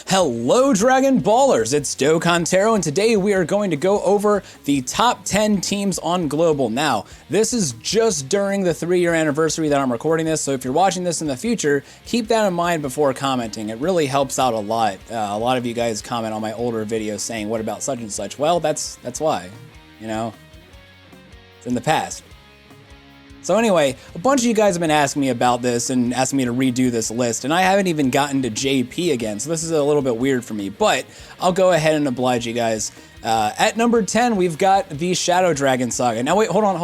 Hello Dragon Ballers, it's Dokkan, and today we are going to go over the top 10 teams on Global. Now, this is just during the 3-year anniversary that I'm recording this, so if you're watching this in the future, keep that in mind before commenting. It really helps out a lot. A lot of you guys comment on my older videos saying, what about such and such? Well, that's why, you know, it's in the past. So anyway, a bunch of you guys have been asking me about this and asking me to redo this list, and I haven't even gotten to JP again, so this is a little bit weird for me, but I'll go ahead and oblige you guys. At number 10, we've got the Shadow Dragon Saga. Now wait, hold on.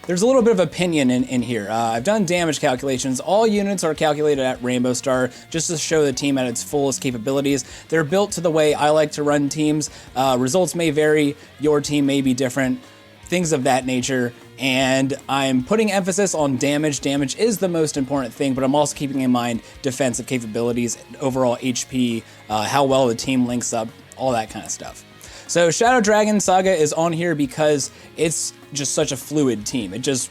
There's a little bit of opinion in here. I've done damage calculations. All units are calculated at Rainbow Star just to show the team at its fullest capabilities. They're built to the way I like to run teams. Results may vary, your team may be different, things of that nature, and I'm putting emphasis on damage. Damage is the most important thing, but I'm also keeping in mind defensive capabilities, overall HP, how well the team links up, all that kind of stuff. So Shadow Dragon Saga is on here because it's just such a fluid team. It just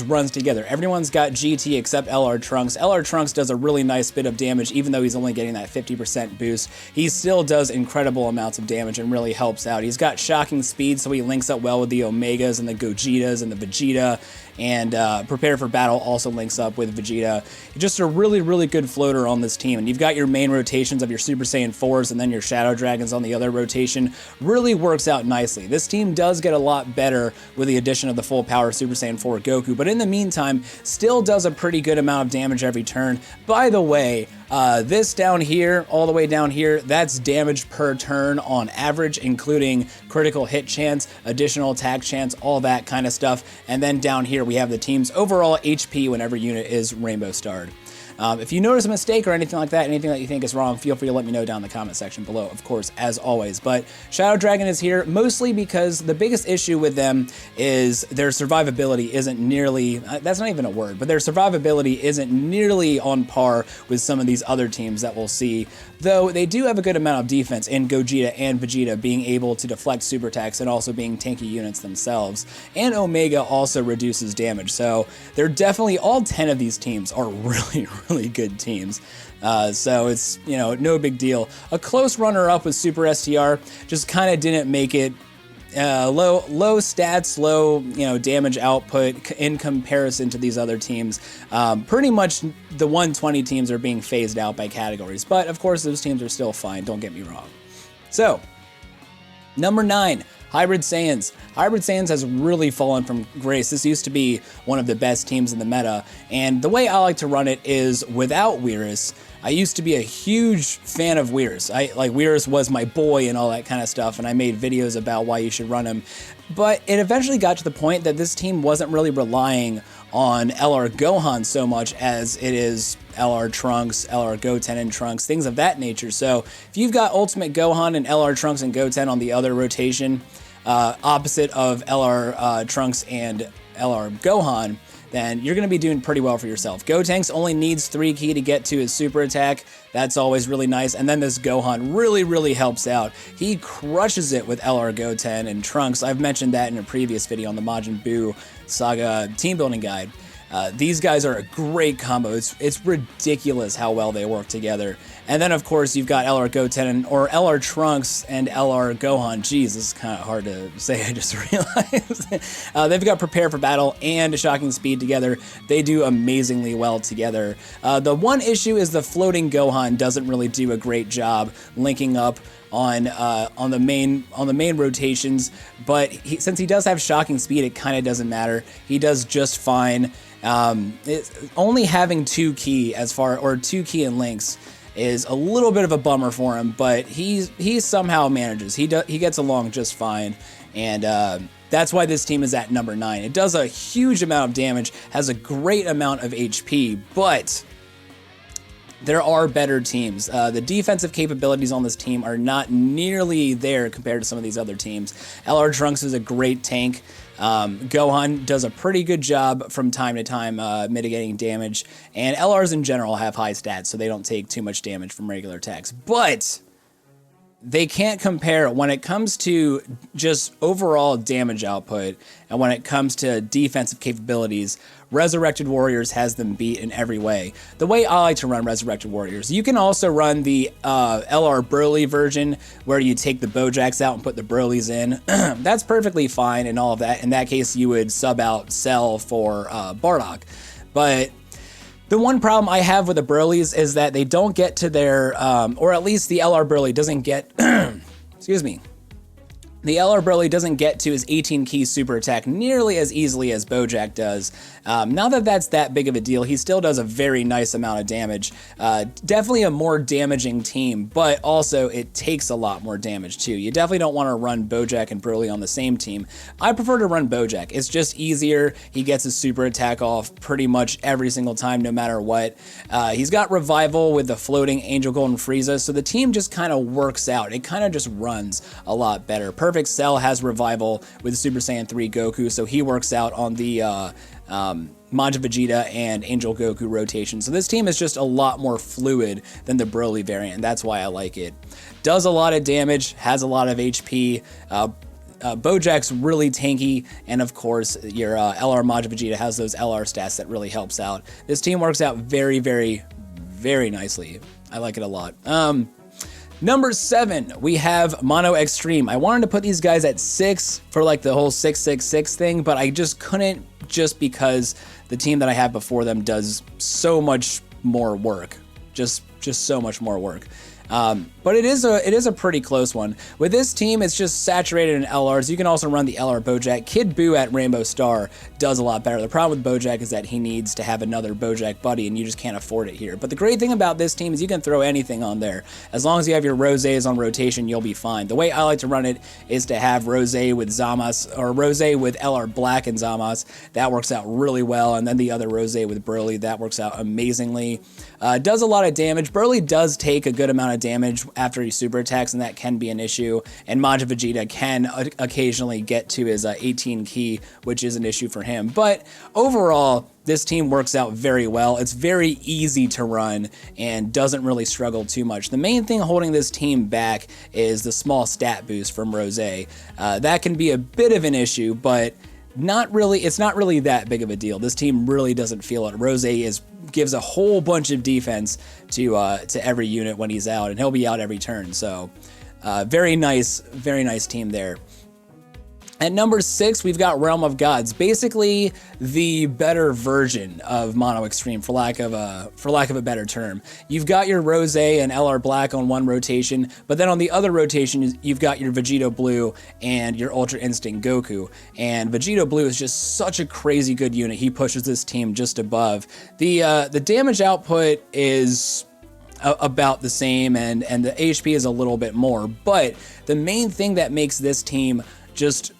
runs together. Everyone's got GT except LR Trunks. LR Trunks does a really nice bit of damage, even though he's only getting that 50% boost. He still does incredible amounts of damage and really helps out. He's got shocking speed, so he links up well with the Omegas and the Gogetas and the Vegeta, and Prepare for Battle also links up with Vegeta. Just a really, really good floater on this team. And you've got your main rotations of your Super Saiyan 4s and then your Shadow Dragons on the other rotation. Really works out nicely. This team does get a lot better with the addition of the full power Super Saiyan 4 Goku, but in the meantime, still does a pretty good amount of damage every turn. By the way, this down here, all the way down here, that's damage per turn on average, including critical hit chance, additional attack chance, all that kind of stuff. And then down here, we have the team's overall HP whenever unit is Rainbow Starred. If you notice a mistake or anything like that, anything that you think is wrong, feel free to let me know down in the comment section below, of course, as always. But Shadow Dragon is here mostly because the biggest issue with them is their survivability isn't nearly, that's not even a word, but their survivability isn't nearly on par with some of these other teams that we'll see, though they do have a good amount of defense in Gogeta and Vegeta being able to deflect super attacks and also being tanky units themselves. And Omega also reduces damage, so they're definitely, all 10 of these teams are really good teams. So it's, you know, no big deal. A close runner-up with Super STR, just kind of didn't make it. Low stats, low, you know, damage output in comparison to these other teams. Pretty much the 120 teams are being phased out by categories, but of course those teams are still fine, don't get me wrong. So, number 9. Hybrid Saiyans. Hybrid Saiyans has really fallen from grace. This used to be one of the best teams in the meta, and the way I like to run it is without Weirus. I used to be a huge fan of Weirus. Weirus was my boy and all that kind of stuff, and I made videos about why you should run him. But it eventually got to the point that this team wasn't really relying on LR Gohan so much as it is LR Trunks, LR Goten and Trunks, things of that nature. So if you've got Ultimate Gohan and LR Trunks and Goten on the other rotation, opposite of LR Trunks and LR Gohan, then you're going to be doing pretty well for yourself. Gotenks only needs 3 ki to get to his super attack. That's always really nice. And then this Gohan really helps out. He crushes it with LR Goten and Trunks. I've mentioned that in a previous video on the Majin Buu Saga team building guide. These guys are a great combo. It's ridiculous how well they work together. And then, of course, you've got LR Goten or LR Trunks and LR Gohan. Jeez, this is kind of hard to say, I just realized. They've got Prepare for Battle and Shocking Speed together. They do amazingly well together. The one issue is the floating Gohan doesn't really do a great job linking up on the main rotations, but since he does have Shocking Speed, it kind of doesn't matter. He does just fine. Only having 2 ki or 2 ki and links is a little bit of a bummer for him, but he somehow manages. He gets along just fine, and that's why this team is at number 9. It does a huge amount of damage, has a great amount of HP, but there are better teams. The defensive capabilities on this team are not nearly there compared to some of these other teams. LR Trunks is a great tank. Gohan does a pretty good job from time to time mitigating damage, and LRs in general have high stats, so they don't take too much damage from regular attacks. But they can't compare when it comes to just overall damage output and when it comes to defensive capabilities. Resurrected Warriors has them beat in every way. The way I like to run Resurrected Warriors, you can also run the LR Broly version where you take the Bojacks out and put the Brolys in. That's perfectly fine and all of that. In that case, you would sub out Cell for Bardock. But the one problem I have with the Brolys is that they don't get to their, or at least the LR Broly doesn't get, excuse me, the LR Broly doesn't get to his 18 key super attack nearly as easily as Bojack does. Not that that's that big of a deal, he still does a very nice amount of damage. Definitely a more damaging team, but also it takes a lot more damage too. You definitely don't want to run Bojack and Broly on the same team. I prefer to run Bojack. It's just easier. He gets his super attack off pretty much every single time, no matter what. He's got Revival with the floating Angel Golden Frieza, so the team just kind of works out. It kind of just runs a lot better. Perfect Cell has Revival with Super Saiyan 3 Goku, so he works out on the Majin Vegeta and Angel Goku rotation. So this team is just a lot more fluid than the Broly variant. That's why I like it. Does a lot of damage, has a lot of HP. Bojack's really tanky, and of course your LR Majin Vegeta has those LR stats that really helps out. This team works out very, very, very nicely. I like it a lot. Number 7, we have Mono Extreme. I wanted to put these guys at 6 for like the whole 666 thing, but I just couldn't, just because the team that I have before them does so much more work. Just so much more work. But it is a pretty close one. With this team, it's just saturated in LRs. You can also run the LR Bojack. Kid Buu at Rainbow Star does a lot better. The problem with Bojack is that he needs to have another Bojack buddy, and you just can't afford it here. But the great thing about this team is you can throw anything on there. As long as you have your Rosés on rotation, you'll be fine. The way I like to run it is to have Rosé with Zamasu, or Rosé with LR Black and Zamasu. That works out really well. And then the other Rosé with Broly, that works out amazingly. Does a lot of damage. Broly does take a good amount of damage after he super attacks, and that can be an issue. And Majin Vegeta can occasionally get to his 18 key, which is an issue for him. But overall, this team works out very well. It's very easy to run and doesn't really struggle too much. The main thing holding this team back is the small stat boost from Rosé. That can be a bit of an issue, but not really. It's not really that big of a deal. This team really doesn't feel it. Rosé gives a whole bunch of defense to every unit when he's out, and he'll be out every turn. So very nice team there. At number 6, we've got Realm of Gods, basically the better version of Mono Extreme, for lack of a better term. You've got your Rosé and LR Black on one rotation, but then on the other rotation, you've got your Vegito Blue and your Ultra Instinct Goku. And Vegito Blue is just such a crazy good unit. He pushes this team just above. The damage output is about the same, and the HP is a little bit more, but the main thing that makes this team just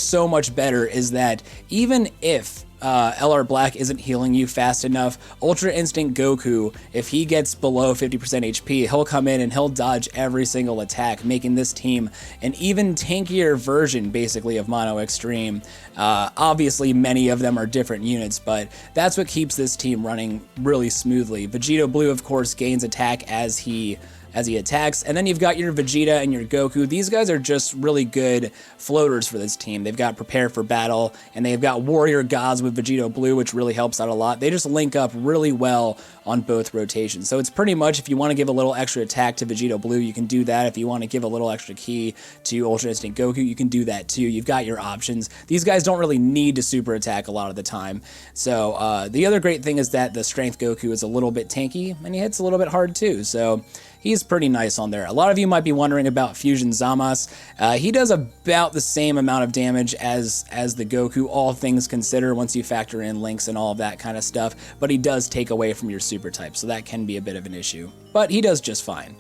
so much better is that even if LR Black isn't healing you fast enough, Ultra Instinct Goku, if he gets below 50% HP, he'll come in and he'll dodge every single attack, making this team an even tankier version, basically, of Mono Extreme. Obviously, many of them are different units, but that's what keeps this team running really smoothly. Vegito Blue, of course, gains attack as he attacks, and then you've got your Vegeta and your Goku. These guys are just really good floaters for this team. They've got Prepare for Battle, and they've got Warrior Gods with Vegito Blue, which really helps out a lot. They just link up really well on both rotations. So it's pretty much, if you want to give a little extra attack to Vegito Blue, you can do that. If you want to give a little extra key to Ultra Instinct Goku, you can do that too. You've got your options. These guys don't really need to super attack a lot of the time. So the other great thing is that the Strength Goku is a little bit tanky, and he hits a little bit hard too. So he's pretty nice on there. A lot of you might be wondering about Fusion Zamasu. He does about the same amount of damage as the Goku, all things considered, once you factor in links and all of that kind of stuff, but he does take away from your super type, so that can be a bit of an issue. But he does just fine.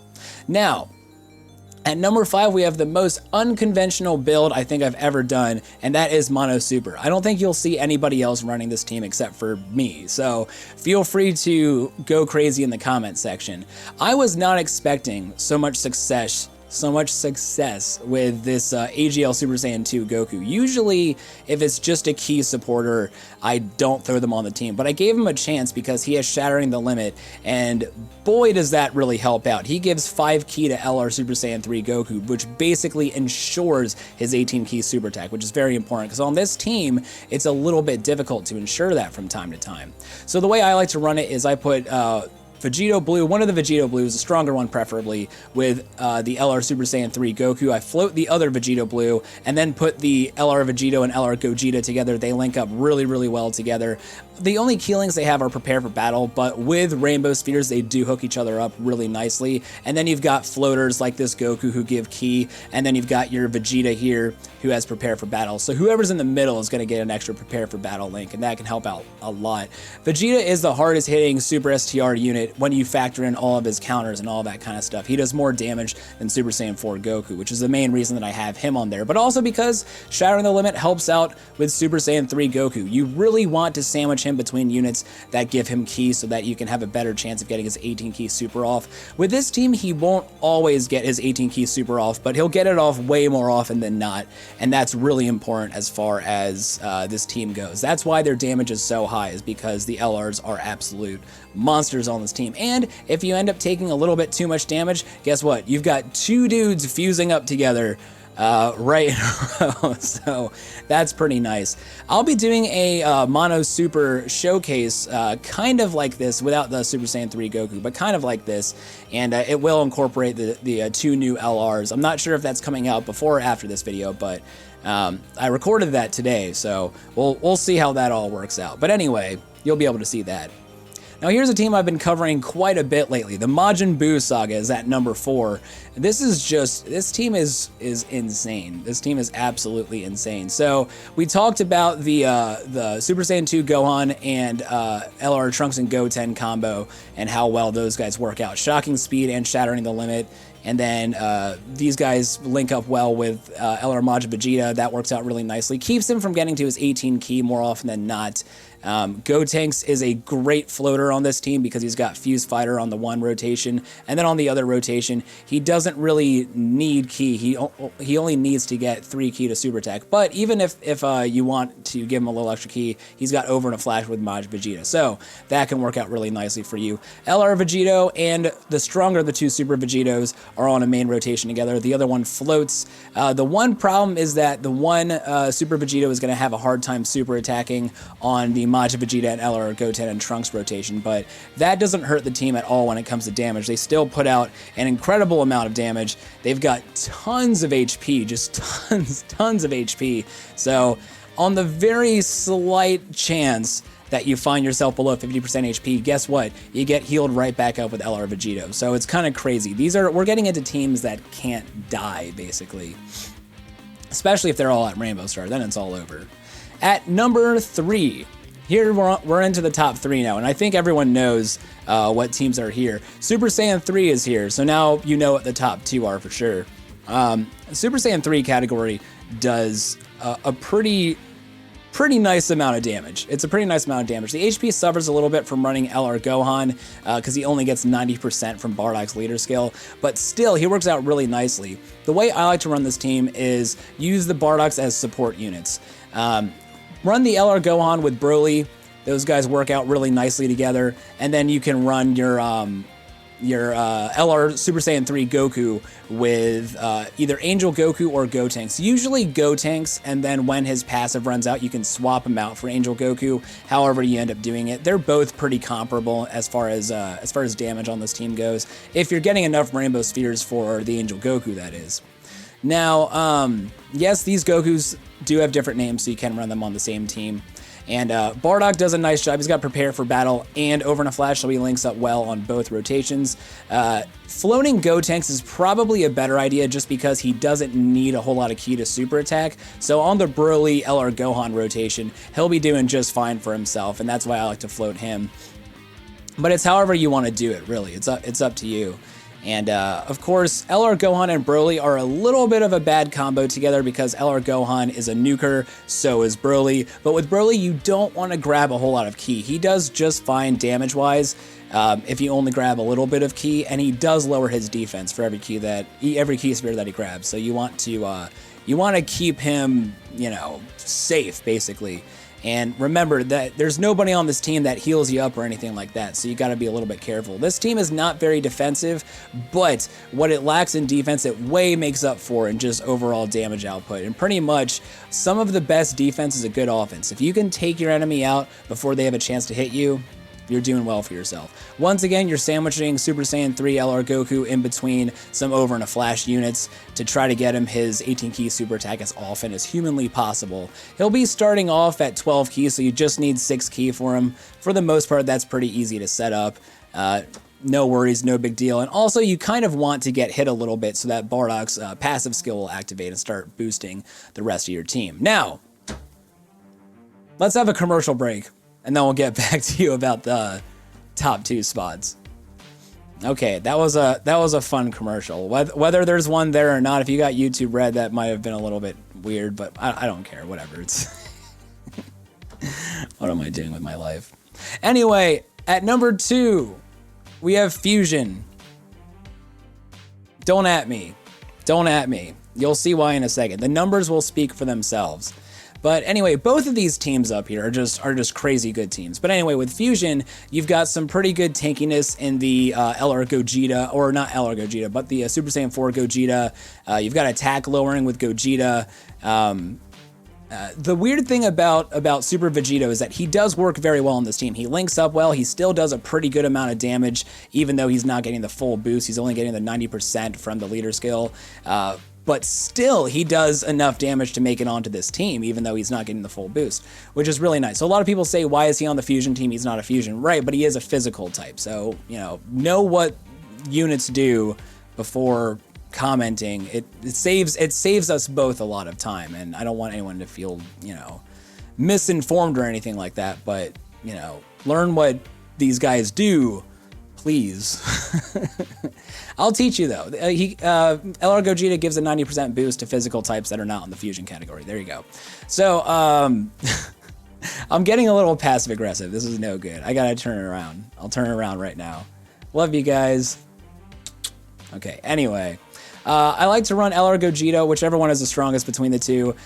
Now, at number 5, we have the most unconventional build I think I've ever done, and that is Mono Super. I don't think you'll see anybody else running this team except for me, so feel free to go crazy in the comment section. I was not expecting so much success so much success with this AGL Super Saiyan 2 Goku. Usually, if it's just a key supporter, I don't throw them on the team, but I gave him a chance because he has Shattering the Limit, and boy does that really help out. He gives 5 key to LR Super Saiyan 3 Goku, which basically ensures his 18 key super attack, which is very important because on this team, it's a little bit difficult to ensure that from time to time. So the way I like to run it is I put Vegito Blue, one of the Vegito Blues, a stronger one preferably, with the LR Super Saiyan 3 Goku. I float the other Vegito Blue and then put the LR Vegito and LR Gogeta together. They link up really, really well together. The only key links they have are Prepare for Battle, but with Rainbow Spheres, they do hook each other up really nicely. And then you've got floaters like this Goku who give key, and then you've got your Vegeta here who has Prepare for Battle. So whoever's in the middle is going to get an extra Prepare for Battle link, and that can help out a lot. Vegeta is the hardest hitting Super STR unit when you factor in all of his counters and all that kind of stuff. He does more damage than Super Saiyan 4 Goku, which is the main reason that I have him on there, but also because Shattering the Limit helps out with Super Saiyan 3 Goku. You really want to sandwich him between units that give him keys so that you can have a better chance of getting his 18 key super off. With this team, he won't always get his 18 key super off, but he'll get it off way more often than not, and that's really important as far as this team goes. That's why their damage is so high, is because the LRs are absolute monsters on this team. And if you end up taking a little bit too much damage, guess what? You've got 2 dudes fusing up together right in a row, so that's pretty nice. I'll be doing a Mono Super showcase kind of like this, without the Super Saiyan 3 Goku, but kind of like this, and it will incorporate the 2 new LRs. I'm not sure if that's coming out before or after this video, but I recorded that today, so we'll see how that all works out. But anyway, you'll be able to see that. Now here's a team I've been covering quite a bit lately. The Majin Buu Saga is at number 4. This team is insane. This team is absolutely insane. So we talked about the Super Saiyan 2 Gohan and LR Trunks and Goten combo and how well those guys work out. Shocking speed and Shattering the Limit. And then these guys link up well with LR Majin Vegeta. That works out really nicely. Keeps him from getting to his 18 key more often than not. Gotenks is a great floater on this team because he's got Fuse Fighter on the one rotation, and then on the other rotation, he doesn't really need key. He only needs to get 3 key to super attack. But even if you want to give him a little extra key, he's got Over in a Flash with Majin Vegeta, so that can work out really nicely for you. LR Vegito and the stronger of the 2 Super Vegetos are on a main rotation together. The other one floats. The one problem is that the one Super Vegito is going to have a hard time super attacking on the Majin Vegeta and LR Goten and Trunks rotation, but that doesn't hurt the team at all when it comes to damage. They still put out an incredible amount of damage. They've got tons of HP, just tons of HP. So on the very slight chance that you find yourself below 50% HP, guess what? You get healed right back up with LR Vegito. So it's kind of crazy. We're getting into teams that can't die, basically. Especially if they're all at Rainbow Star, then it's all over. At number 3, here we're into the top 3 now, and I think everyone knows what teams are here. Super Saiyan 3 is here, so now you know what the top 2 are for sure. Super Saiyan 3 category does a pretty nice amount of damage. It's a pretty nice amount of damage. The HP suffers a little bit from running LR Gohan because he only gets 90% from Bardock's leader skill, but still, he works out really nicely. The way I like to run this team is use the Bardocks as support units. Run the LR Gohan with Broly. Those guys work out really nicely together, and then you can run your LR Super Saiyan 3 Goku with either Angel Goku or Gotenks. Usually Gotenks, and then when his passive runs out, you can swap him out for Angel Goku. However you end up doing it, they're both pretty comparable as far as damage on this team goes. If you're getting enough Rainbow Spheres for the Angel Goku, that is. Now, yes, these Gokus do have different names, so you can run them on the same team. And Bardock does a nice job. He's got Prepare for Battle and Over in a Flash, so he links up well on both rotations. Floating Gotenks is probably a better idea just because he doesn't need a whole lot of key to super attack. So on the Broly LR Gohan rotation, he'll be doing just fine for himself, and that's why I like to float him. But it's however you want to do it, really. It's up to you. And of course, LR Gohan and Broly are a little bit of a bad combo together because LR Gohan is a nuker, so is Broly. But with Broly, you don't want to grab a whole lot of ki. He does just fine damage-wise if you only grab a little bit of ki, and he does lower his defense for every ki sphere that he grabs. So you want to keep him, safe basically. And remember that there's nobody on this team that heals you up or anything like that, so you got to be a little bit careful. This team is not very defensive, but what it lacks in defense, it way makes up for in just overall damage output. And pretty much, some of the best defense is a good offense. If you can take your enemy out before they have a chance to hit you, you're doing well for yourself. Once again, you're sandwiching Super Saiyan 3 LR Goku in between some over and a flash units to try to get him his 18 ki super attack as often as humanly possible. He'll be starting off at 12 ki, so you just need 6 ki for him. For the most part, that's pretty easy to set up. No worries, no big deal. And also, you kind of want to get hit a little bit so that Bardock's passive skill will activate and start boosting the rest of your team. Now, let's have a commercial break, and then we'll get back to you about the top 2 spots. Okay, that was a fun commercial. Whether there's one there or not, if you got YouTube Red, that might have been a little bit weird, but I don't care. Whatever. It's what am I doing with my life? Anyway, at number 2, we have Fusion. Don't at me. Don't at me. You'll see why in a second. The numbers will speak for themselves. But anyway, both of these teams up here are just crazy good teams. But anyway, with Fusion, you've got some pretty good tankiness in the LR Gogeta, or not LR Gogeta, but the Super Saiyan 4 Gogeta. You've got attack lowering with Gogeta. The weird thing about Super Vegito is that he does work very well on this team. He links up well. He still does a pretty good amount of damage, even though he's not getting the full boost. He's only getting the 90% from the leader skill. But still, he does enough damage to make it onto this team, even though he's not getting the full boost, which is really nice. So a lot of people say, why is he on the Fusion team? He's not a Fusion. Right, but he is a physical type. So, know what units do before commenting. It saves us both a lot of time, and I don't want anyone to feel, misinformed or anything like that, but, learn what these guys do, please. I'll teach you though. LR Gogeta gives a 90% boost to physical types that are not in the Fusion category. There you go. So, I'm getting a little passive aggressive. This is no good. I gotta turn it around. I'll turn it around right now. Love you guys. Okay, anyway. I like to run LR Gogeta, whichever one is the strongest between the two,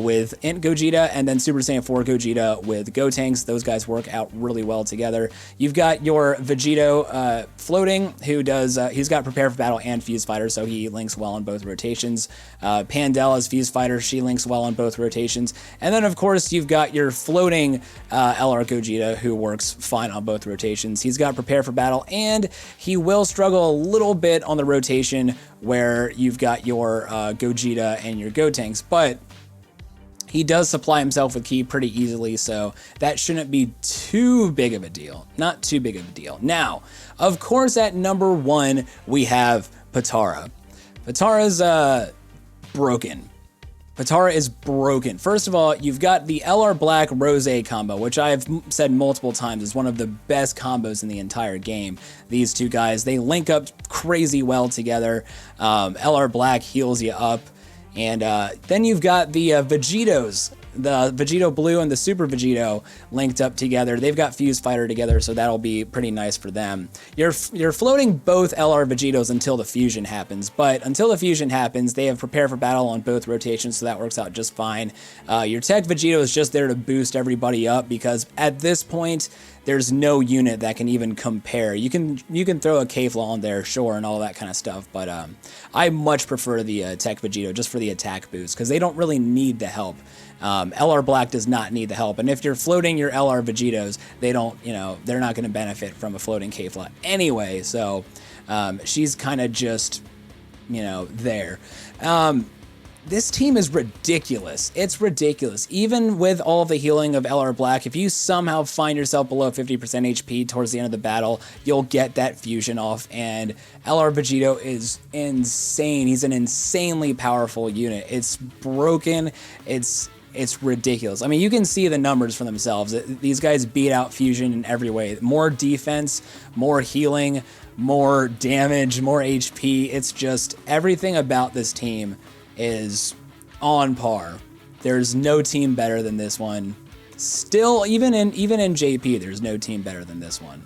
with Int Gogeta and then Super Saiyan 4 Gogeta with Gotenks. Those guys work out really well together. You've got your Vegito floating, who does, he's got Prepare for Battle and Fuse Fighter, so he links well on both rotations. Pandela's Fuse Fighter, she links well on both rotations. And then, of course, you've got your floating LR Gogeta, who works fine on both rotations. He's got Prepare for Battle, and he will struggle a little bit on the rotation where you've got your Gogeta and your Gotenks, but he does supply himself with ki pretty easily, so that shouldn't be too big of a deal. Not too big of a deal. Now, of course, at number 1, we have Potara. Potara's broken. Potara is broken. First of all, you've got the LR Black Rose combo, which I've said multiple times is one of the best combos in the entire game. These two guys, they link up crazy well together. LR Black heals you up. And then you've got the Vegitos, the Vegito Blue and the Super Vegito linked up together. They've got Fuse Fighter together, so that'll be pretty nice for them. You're floating both LR Vegitos until the fusion happens, but until the fusion happens, they have Prepare for Battle on both rotations, so that works out just fine. Your Tech Vegito is just there to boost everybody up, because at this point, there's no unit that can even compare. You can throw a K-Flaw on there, sure, and all that kind of stuff, but I much prefer the Tech Vegito just for the attack boost, because they don't really need the help. LR Black does not need the help, and if you're floating your LR Vegitos, they don't, they're not going to benefit from a floating K-Flaw anyway, so she's kind of just, there. This team is ridiculous. It's ridiculous. Even with all of the healing of LR Black, if you somehow find yourself below 50% HP towards the end of the battle, you'll get that fusion off, and LR Vegito is insane. He's an insanely powerful unit. It's broken. It's it's ridiculous. I mean, you can see the numbers for themselves. These guys beat out Fusion in every way. More defense, more healing, more damage, more HP. It's just everything about this team is on par. There's no team better than this one. Still, even in JP, there's no team better than this one.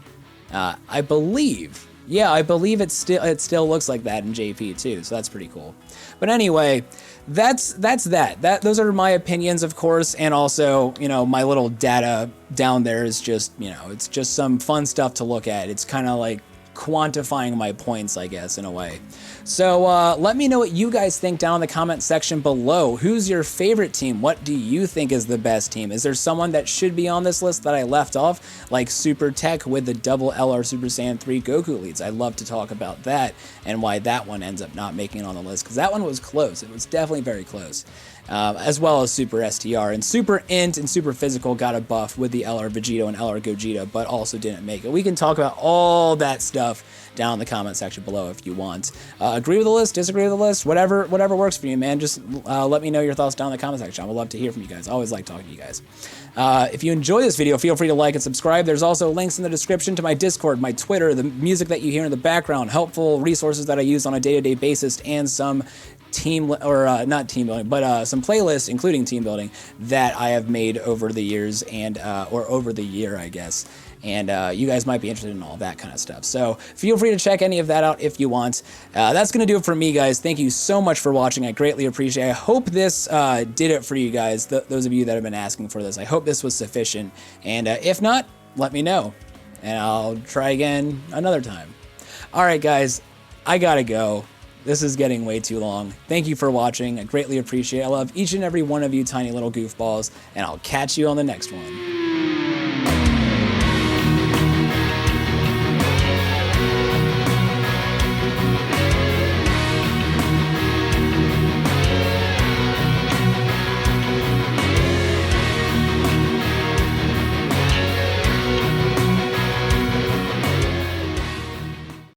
I believe it still looks like that in JP too, so that's pretty cool. But anyway, that's that. Those are my opinions, of course, and also, you know, my little data down there is just, you know, it's just some fun stuff to look at. It's kind of like quantifying my points, I guess, in a way. So let me know what you guys think down in the comment section below. Who's your favorite team? What do you think is the best team? Is there someone that should be on this list that I left off, like Super Tech with the double LR Super Saiyan 3 Goku leads? I'd love to talk about that and why that one ends up not making it on the list, because that one was close. It was definitely very close. As well as Super STR. And Super Int and Super Physical got a buff with the LR Vegito and LR Gogeta, but also didn't make it. We can talk about all that stuff down in the comment section below if you want. Agree with the list, disagree with the list, whatever works for you, man. Just let me know your thoughts down in the comment section. I would love to hear from you guys. I always like talking to you guys. If you enjoy this video, feel free to like and subscribe. There's also links in the description to my Discord, my Twitter, the music that you hear in the background, helpful resources that I use on a day-to-day basis, and some not team building, but some playlists, including team building, that I have made over the years and or over the year, I guess. And you guys might be interested in all that kind of stuff. So feel free to check any of that out if you want. That's going to do it for me, guys. Thank you so much for watching. I greatly appreciate it. I hope this did it for you guys, those of you that have been asking for this. I hope this was sufficient. And if not, let me know. And I'll try again another time. All right, guys. I got to go. This is getting way too long. Thank you for watching. I greatly appreciate it. I love each and every one of you tiny little goofballs. And I'll catch you on the next one.